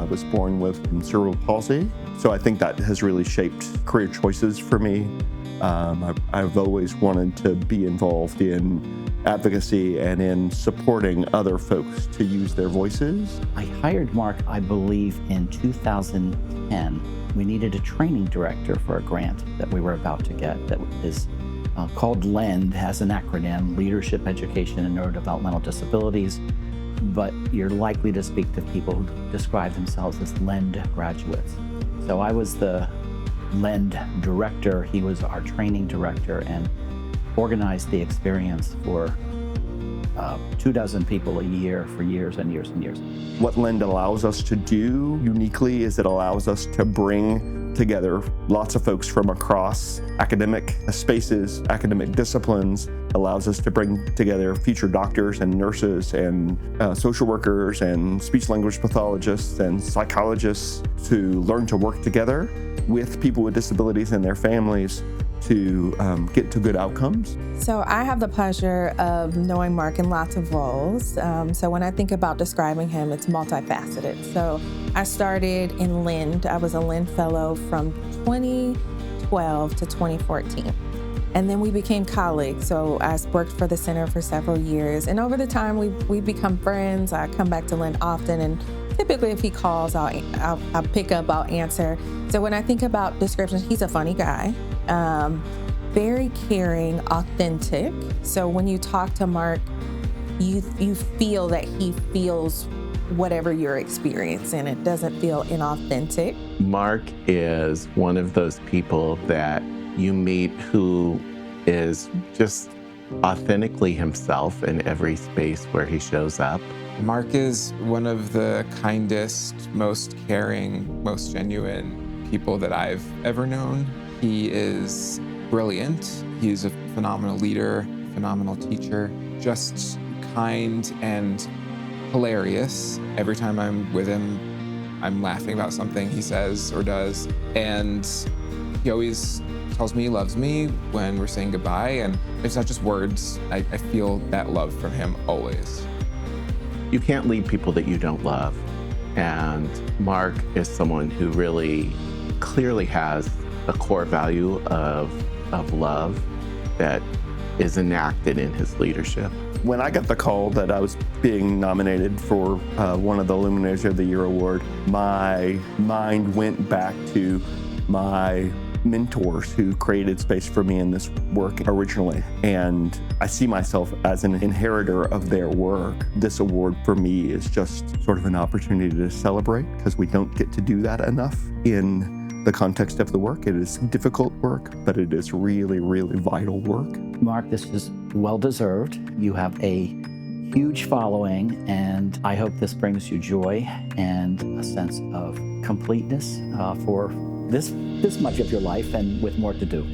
I was born with cerebral palsy, so I think that has really shaped career choices for me. I've always wanted to be involved in advocacy and in supporting other folks to use their voices. I hired Mark, I believe, in 2010. We needed a training director for a grant that we were about to get that is called LEND, has an acronym, Leadership, Education, and Neurodevelopmental Disabilities, but you're likely to speak to people who describe themselves as LEND graduates. So I was the LEND director, he was our training director, and organized the experience for 24 people a year for years and years and years. What LEND allows us to do uniquely is it allows us to bring together lots of folks from across academic spaces, academic disciplines, allows us to bring together future doctors and nurses and social workers and speech language pathologists and psychologists to learn to work together with people with disabilities and their families to get to good outcomes. So I have the pleasure of knowing Mark in lots of roles. So when I think about describing him, it's multifaceted. So I started in LEND. I was a LEND fellow from 2012 to 2014. And then we became colleagues. So I worked for the center for several years. And over the time, we become friends. I come back to LEND often. And typically if he calls, I'll pick up, I'll answer. So when I think about descriptions, he's a funny guy. Very caring, authentic. So when you talk to Mark, you feel that he feels whatever you're experiencing. It doesn't feel inauthentic. Mark is one of those people that you meet who is just authentically himself in every space where he shows up. Mark is one of the kindest, most caring, most genuine people that I've ever known. He is brilliant. He's a phenomenal leader, phenomenal teacher, just kind and hilarious. Every time I'm with him, I'm laughing about something he says or does. And he always tells me he loves me when we're saying goodbye. And it's not just words. I feel that love from him always. You can't lead people that you don't love. And Mark is someone who really clearly has a core value of love that is enacted in his leadership. When I got the call that I was being nominated for one of the Luminaries of the Year award, my mind went back to my mentors who created space for me in this work originally. And I see myself as an inheritor of their work. This award for me is just sort of an opportunity to celebrate because we don't get to do that enough in the context of the work. It is difficult work, but it is really, really vital work. Mark, this is well-deserved. You have a huge following, and I hope this brings you joy and a sense of completeness for this much of your life and with more to do.